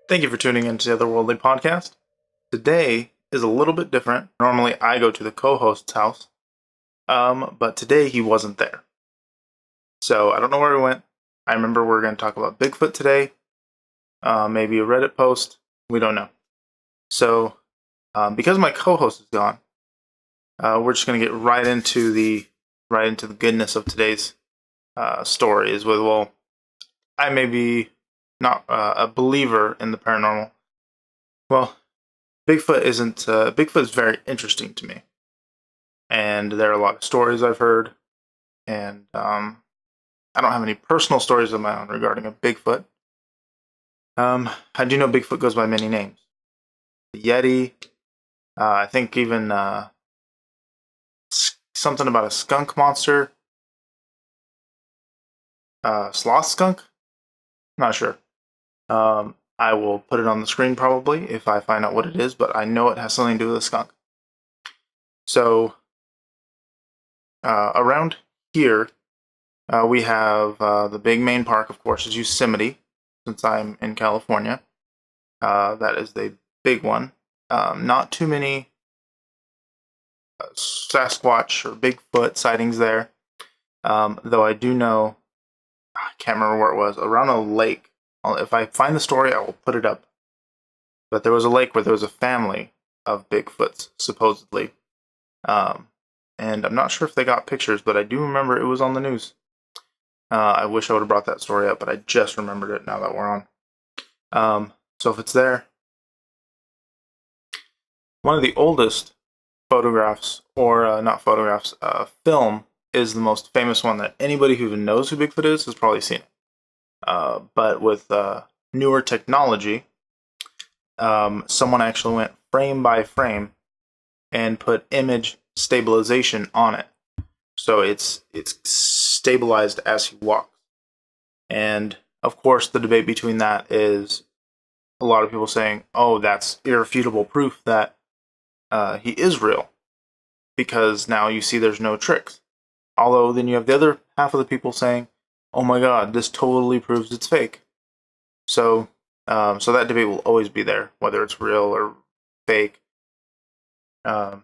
Thank you for tuning into the Otherworldly Podcast. Today is a little bit different. Normally, I go to the co-host's house, but today he wasn't there. So I don't know where he went. I remember we're going to talk about Bigfoot today, maybe a Reddit post. We don't know. So because my co-host is gone, we're just going to get right into the goodness of today's story. I may be not a believer in the paranormal. Well, Bigfoot is very interesting to me, and there are a lot of stories I've heard, and I don't have any personal stories of my own regarding a Bigfoot. I do know Bigfoot goes by many names. The Yeti, I think even something about a skunk monster, sloth skunk. Not sure. I will put it on the screen probably if I find out what it is, but I know it has something to do with a skunk. So, around here, we have the big main park, of course, is Yosemite, since I'm in California. That is the big one. Not too many Sasquatch or Bigfoot sightings there, though I do know, I can't remember where it was, around a lake. If I find the story, I will put it up. But there was a lake where there was a family of Bigfoots, supposedly. And I'm not sure if they got pictures, but I do remember it was on the news. I wish I would have brought that story up, but I just remembered it now that we're on. So if it's there, one of the oldest photographs, or not photographs, film, is the most famous one that anybody who even knows who Bigfoot is has probably seen it. But with newer technology, someone actually went frame by frame and put image stabilization on it. So it's stabilized as he walks. And of course, the debate between that is a lot of people saying, oh, that's irrefutable proof that he is real, because now you see there's no tricks. Although then you have the other half of the people saying, oh my god, this totally proves it's fake. So that debate will always be there, whether it's real or fake. I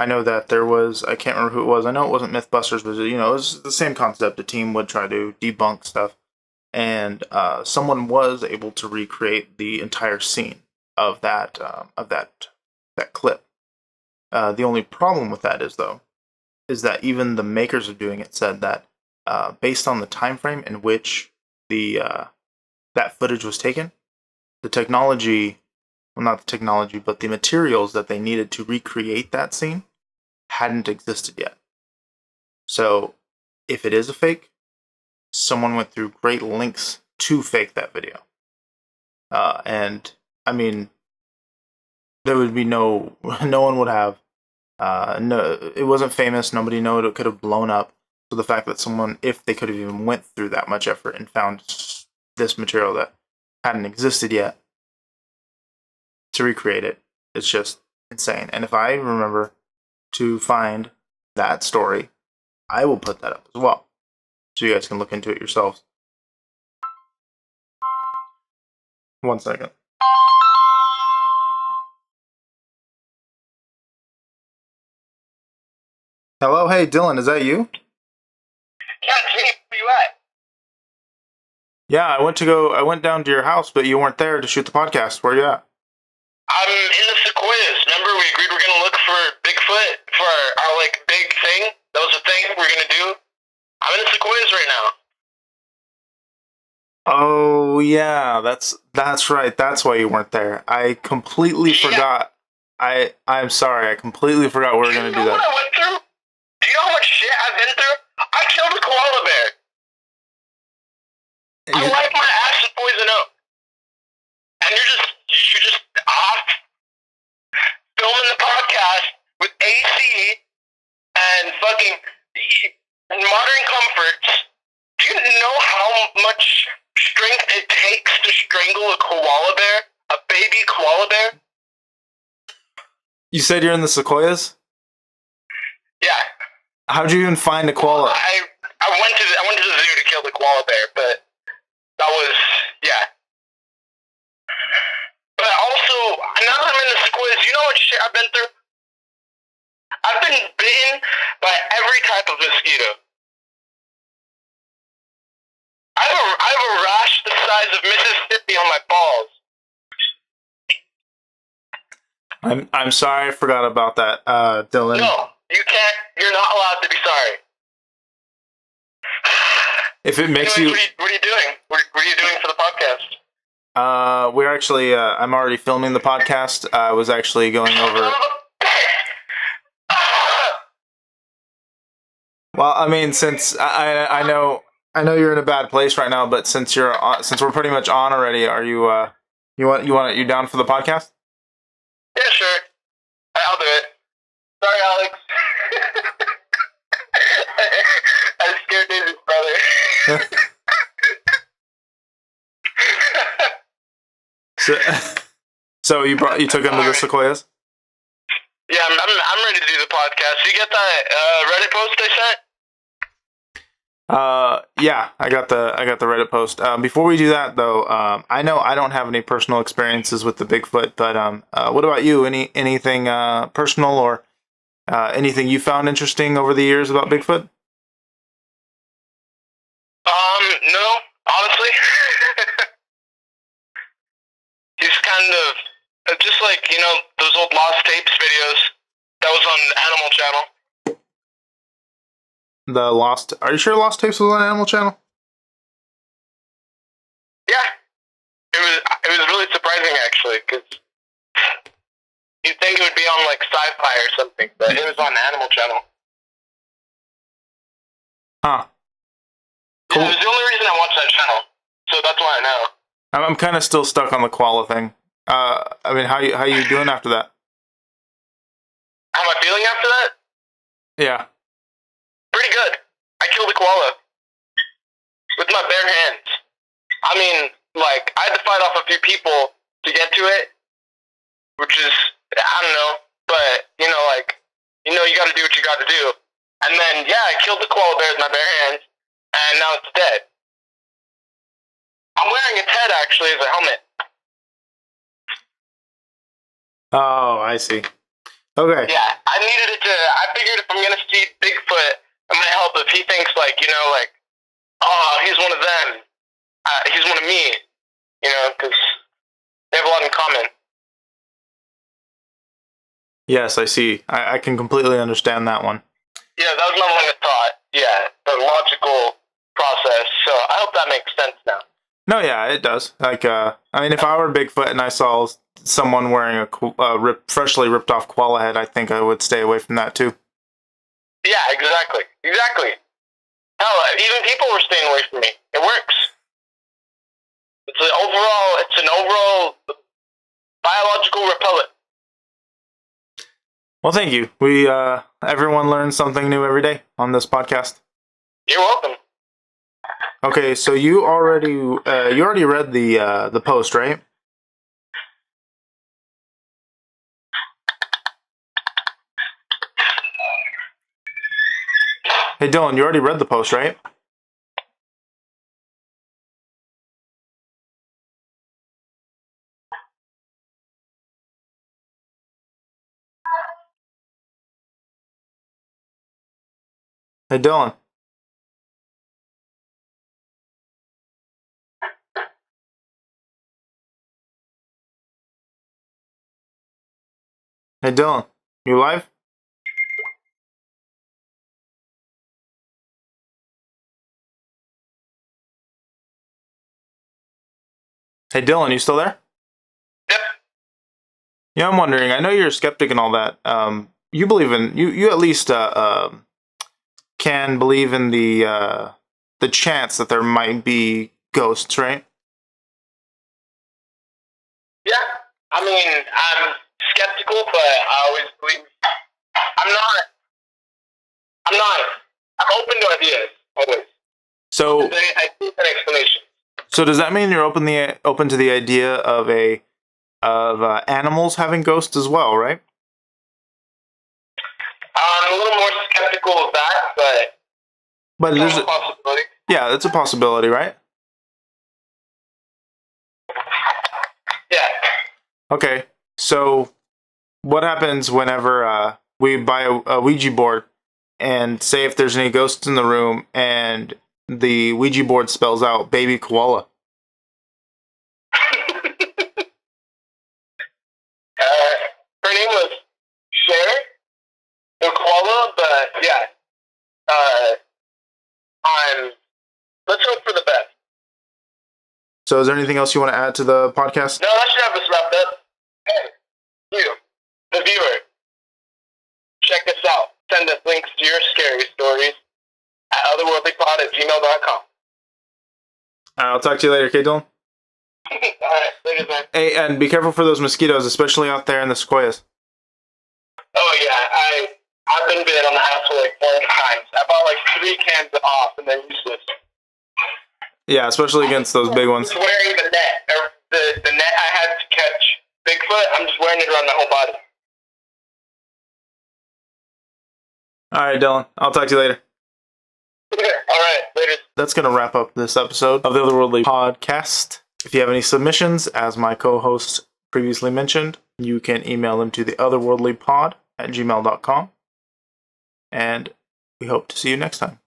know that there was, I can't remember who it was. I know it wasn't Mythbusters, but it was the same concept. A team would try to debunk stuff, and someone was able to recreate the entire scene of that clip. The only problem with that is that even the makers of doing it said that based on the time frame in which that footage was taken, the technology, well, not the technology, but the materials that they needed to recreate that scene hadn't existed yet. So, if it is a fake, someone went through great lengths to fake that video. And, I mean, there would be no one would have, it wasn't famous, nobody knew it could have blown up. So the fact that someone, if they could have even went through that much effort and found this material that hadn't existed yet to recreate it, it's just insane. And if I remember to find that story, I will put that up as well, so you guys can look into it yourselves. 1 second. Hello, hey Dylan, is that you? Yeah, Jake, where you at? Yeah, I went down to your house, but you weren't there to shoot the podcast. Where you at? I'm in the sequoias. Remember we agreed we're gonna look for Bigfoot for our like big thing? That was the thing we're gonna do? I'm in the sequoias right now. Oh yeah, that's right. That's why you weren't there. I completely forgot. I'm sorry. I completely forgot we were gonna do You know what that. I went through? Do you know how much shit I've been through? I killed a koala bear. I wiped my ass with poison oak. And you're just off filming the podcast with AC and fucking modern comforts. Do you know how much strength it takes to strangle a koala bear? A baby koala bear? You said you're in the sequoias? Yeah. How'd you even find a koala? I went to the zoo to kill the koala bear, but that was, yeah. sequoias. You know what shit I've been through? I've been bitten by every type of mosquito. I have a rash the size of Mississippi on my balls. I'm sorry, I forgot about that, Dylan. No, you can't. You're not allowed to be sorry. If it makes Anyways, what are you doing? What are you doing for the podcast? we're actually, I'm already filming the podcast. I was actually going over. Well, I mean, since I know you're in a bad place right now, but since we're pretty much on already, are you you down for the podcast? Yeah, sure. I'll do it. Sorry, Alex. I scared David's brother. So you took him to the sequoias? Yeah, I'm ready to do the podcast. You get that Reddit post I sent? Yeah, I got the Reddit post. Before we do that, though, I know I don't have any personal experiences with the Bigfoot, but what about you? Anything personal or anything you found interesting over the years about Bigfoot? No, honestly. He's kind of just like, you know, those old Lost Tapes videos that was on Animal Channel. Are you sure Lost Tapes was on Animal Channel? Yeah. It was really surprising, actually, because you'd think it would be on, like, Sci-Fi or something, but it was on Animal Channel. Huh. Cool. Yeah, it was the only reason I watched that channel, so that's why I know. I'm kind of still stuck on the koala thing. I mean, how you doing after that? How am I feeling after that? Yeah. Pretty good. I killed a koala. With my bare hands. I mean, like, I had to fight off a few people to get to it, which is, I don't know, but, you know, like, you know, you gotta do what you gotta do. And then, yeah, I killed the koala bear with my bare hands, and now it's dead. I'm wearing its head, actually, as a helmet. Oh, I see. Okay. Yeah, I needed it to, I figured if I'm gonna see Bigfoot, it might help if he thinks, like, you know, like, oh, he's one of them. He's one of me. You know, because they have a lot in common. Yes, I see. I can completely understand that one. Yeah, that was my line of thought. Yeah, the logical process. So I hope that makes sense now. No, yeah, it does. Like, I mean, if I were Bigfoot and I saw someone wearing a freshly ripped off koala head, I think I would stay away from that too. Yeah, exactly. Exactly. Hell, even people were staying away from me. It works. It's an overall biological repellent. Well, thank you. We everyone learns something new every day on this podcast. You're welcome. Okay, so you already read the post, right? Hey, Dylan, you already read the post, right? Hey, Dylan. Hey, Dylan. You live? Hey, Dylan, you still there? Yep. Yeah, I'm wondering. I know you're a skeptic and all that. You believe in you at least can believe in the chance that there might be ghosts, right? Yeah. I mean, I'm skeptical, but I always believe. I'm not. I'm open to ideas always. So I need an explanation. So does that mean you're open to the idea of animals having ghosts as well, right? I'm a little more skeptical of that, but it is a possibility. Yeah, it's a possibility, right? Yeah. Okay, so what happens whenever we buy a Ouija board and say if there's any ghosts in the room and the Ouija board spells out baby koala? Her name was Cher, the koala, but yeah. Let's hope for the best. So is there anything else you want to add to the podcast? No, that should have us wrapped up. Hey, you, the viewer, check us out. Send us links to your scary stories at otherworldlypod@gmail.com. I'll talk to you later, okay, Dylan? Alright, later, man. Hey, and be careful for those mosquitoes, especially out there in the sequoias. Oh yeah, I've been bit on the asshole like 4 times. I bought like 3 cans of off and then useless. Yeah, especially against those big ones. I'm just wearing the net, or the net I had to catch Bigfoot. I'm just wearing it around my whole body. All right, Dylan. I'll talk to you later. Alright, later. That's going to wrap up this episode of the Otherworldly Podcast. If you have any submissions, as my co-host previously mentioned, you can email them to theotherworldlypod@gmail.com. And we hope to see you next time.